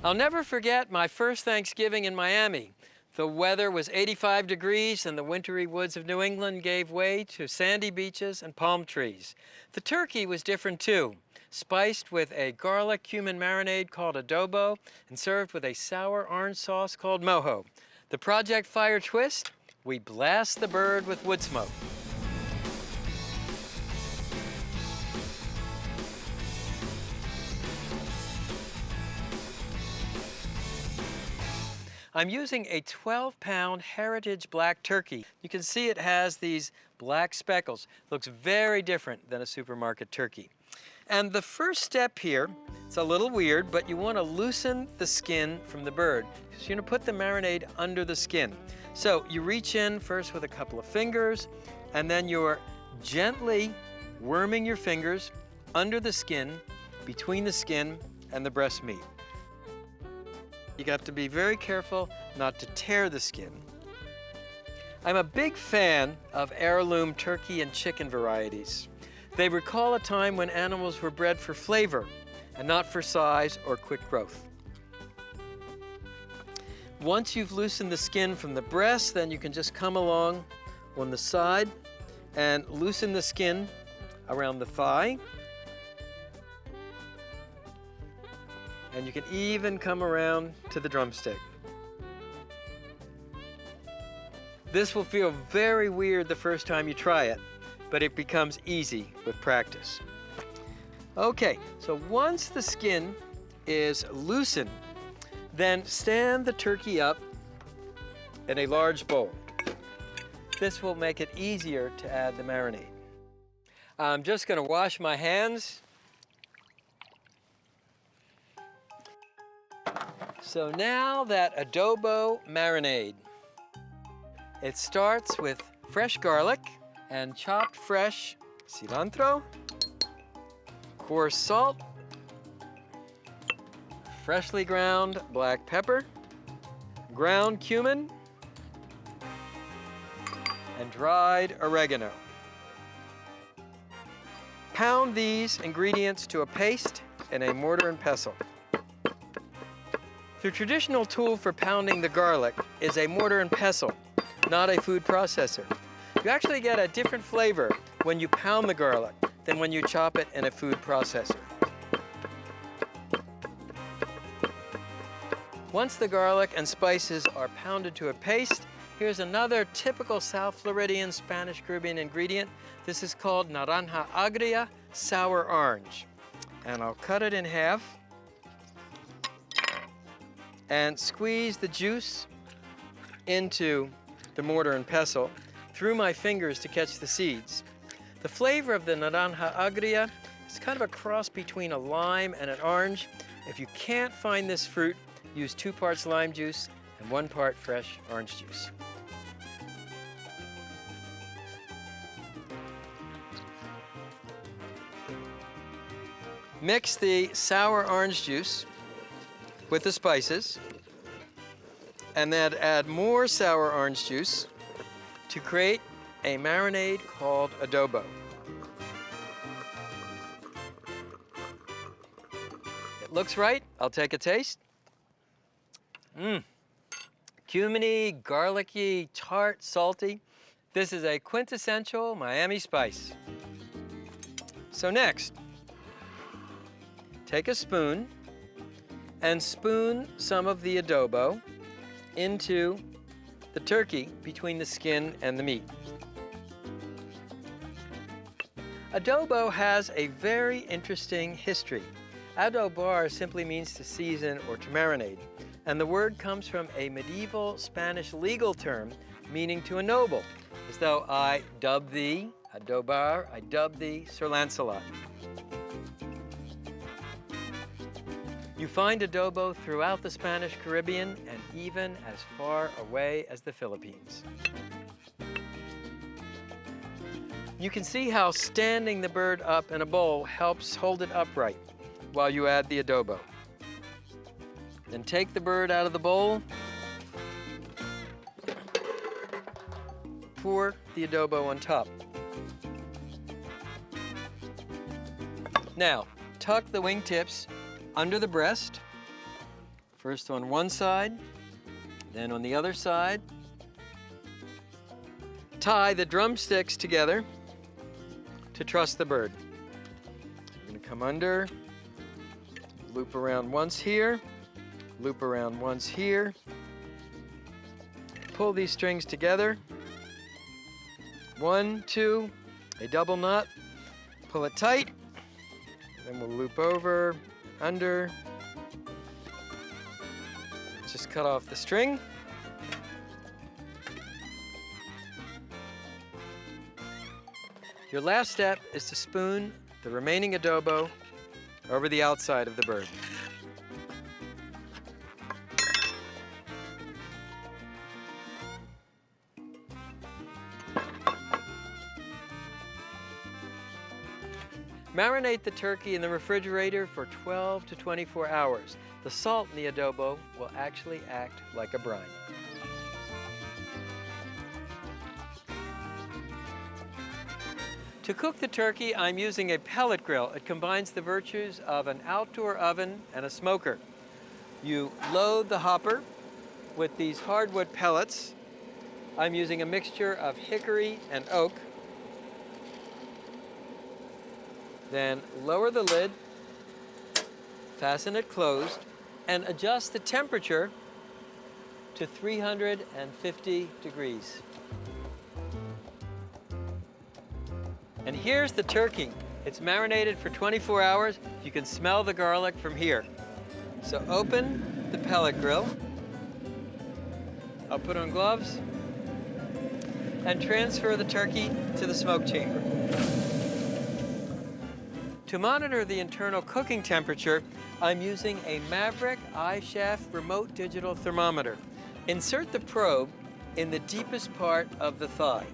I'll never forget my first Thanksgiving in Miami. The weather was 85 degrees and the wintry woods of New England gave way to sandy beaches and palm trees. The turkey was different too, spiced with a garlic cumin marinade called adobo and served with a sour orange sauce called mojo. The Project Fire twist, we blast the bird with wood smoke. I'm using a 12-pound heritage black turkey. You can see it has these black speckles. Looks very different than a supermarket turkey. And the first step here, it's a little weird, but you want to loosen the skin from the bird. So you're going to put the marinade under the skin. So you reach in first with a couple of fingers, and then you're gently worming your fingers under the skin, between the skin and the breast meat. You got to be very careful not to tear the skin. I'm a big fan of heirloom turkey and chicken varieties. They recall a time when animals were bred for flavor and not for size or quick growth. Once you've loosened the skin from the breast, then you can just come along on the side and loosen the skin around the thigh. And you can even come around to the drumstick. This will feel very weird the first time you try it, but it becomes easy with practice. Okay, so once the skin is loosened, then stand the turkey up in a large bowl. This will make it easier to add the marinade. I'm just going to wash my hands. So now that adobo marinade, it starts with fresh garlic and chopped fresh cilantro, coarse salt, freshly ground black pepper, ground cumin, and dried oregano. Pound these ingredients to a paste in a mortar and pestle. The traditional tool for pounding the garlic is a mortar and pestle, not a food processor. You actually get a different flavor when you pound the garlic than when you chop it in a food processor. Once the garlic and spices are pounded to a paste, here's another typical South Floridian Spanish Caribbean ingredient. This is called naranja agria, sour orange. And I'll cut it in half and squeeze the juice into the mortar and pestle through my fingers to catch the seeds. The flavor of the naranja agria is kind of a cross between a lime and an orange. If you can't find this fruit, use 2 parts lime juice and 1 part fresh orange juice. Mix the sour orange juice with the spices, and then add more sour orange juice to create a marinade called adobo. It looks right. I'll take a taste. Cuminy, garlicky, tart, salty. This is a quintessential Miami spice. So next, take a spoon and spoon some of the adobo into the turkey between the skin and the meat. Adobo has a very interesting history. Adobar simply means to season or to marinate, and the word comes from a medieval Spanish legal term meaning to ennoble, as though I dub thee, adobar, I dub thee, Sir Lancelot. You find adobo throughout the Spanish Caribbean and even as far away as the Philippines. You can see how standing the bird up in a bowl helps hold it upright while you add the adobo. Then take the bird out of the bowl, pour the adobo on top. Now, tuck the wingtips under the breast First on one side, then on the other side. Tie the drumsticks together to truss the bird. We're going to come under, loop around once here, loop around once here. Pull these strings together. 1, 2, a double knot. Pull it tight. Then we'll loop over, under. Just cut off the string. Your last step is to spoon the remaining adobo over the outside of the bird. Marinate the turkey in the refrigerator for 12 to 24 hours. The salt in the adobo will actually act like a brine. To cook the turkey, I'm using a pellet grill. It combines the virtues of an outdoor oven and a smoker. You load the hopper with these hardwood pellets. I'm using a mixture of hickory and oak. Then lower the lid, fasten it closed, and adjust the temperature to 350 degrees. And here's the turkey. It's marinated for 24 hours. You can smell the garlic from here. So open the pellet grill. I'll put on gloves and transfer the turkey to the smoke chamber. To monitor the internal cooking temperature, I'm using a Maverick iChef remote digital thermometer. Insert the probe in the deepest part of the thigh.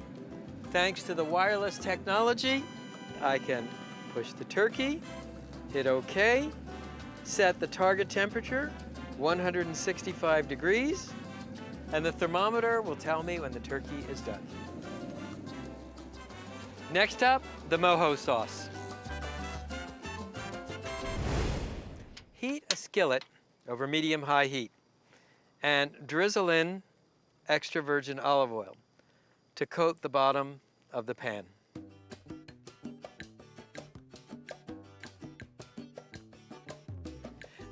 Thanks to the wireless technology, I can push the turkey, hit OK, set the target temperature, 165 degrees, and the thermometer will tell me when the turkey is done. Next up, the mojo sauce. Heat a skillet over medium-high heat and drizzle in extra virgin olive oil to coat the bottom of the pan.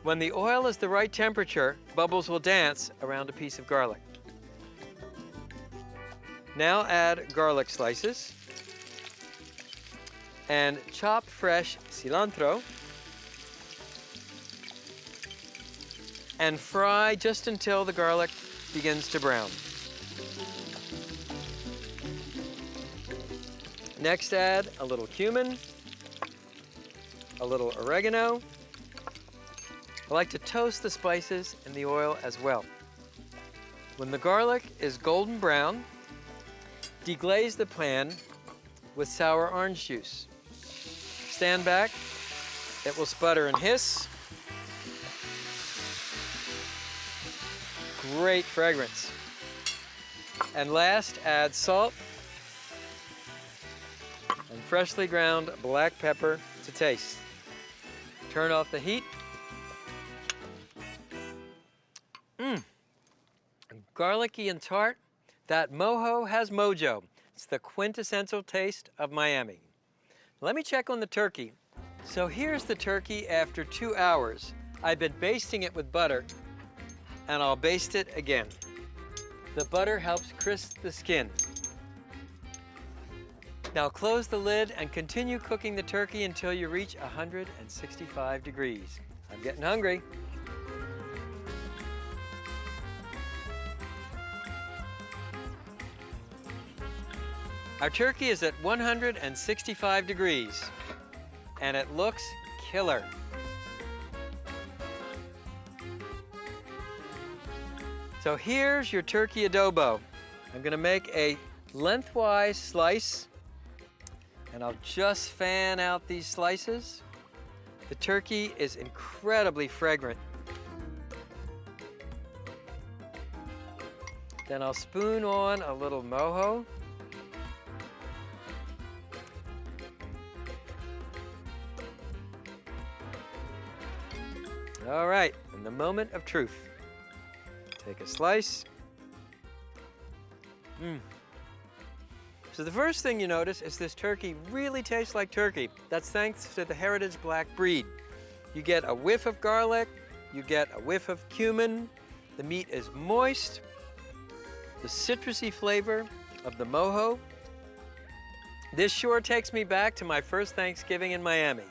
When the oil is the right temperature, bubbles will dance around a piece of garlic. Now add garlic slices and chopped fresh cilantro and fry just until the garlic begins to brown. Next, add a little cumin, a little oregano. I like to toast the spices in the oil as well. When the garlic is golden brown, deglaze the pan with sour orange juice. Stand back, it will sputter and hiss. Great fragrance. And last, add salt and freshly ground black pepper to taste. Turn off the heat. Garlicky and tart, that mojo has mojo. It's the quintessential taste of Miami. Let me check on the turkey. So here's the turkey after 2 hours. I've been basting it with butter, and I'll baste it again. The butter helps crisp the skin. Now close the lid and continue cooking the turkey until you reach 165 degrees. I'm getting hungry. Our turkey is at 165 degrees, and it looks killer. So here's your turkey adobo. I'm gonna make a lengthwise slice, and I'll just fan out these slices. The turkey is incredibly fragrant. Then I'll spoon on a little mojo. All right, and the moment of truth. Take a slice. So the first thing you notice is this turkey really tastes like turkey. That's thanks to the Heritage Black breed. You get a whiff of garlic, you get a whiff of cumin, the meat is moist, the citrusy flavor of the mojo. This sure takes me back to my first Thanksgiving in Miami.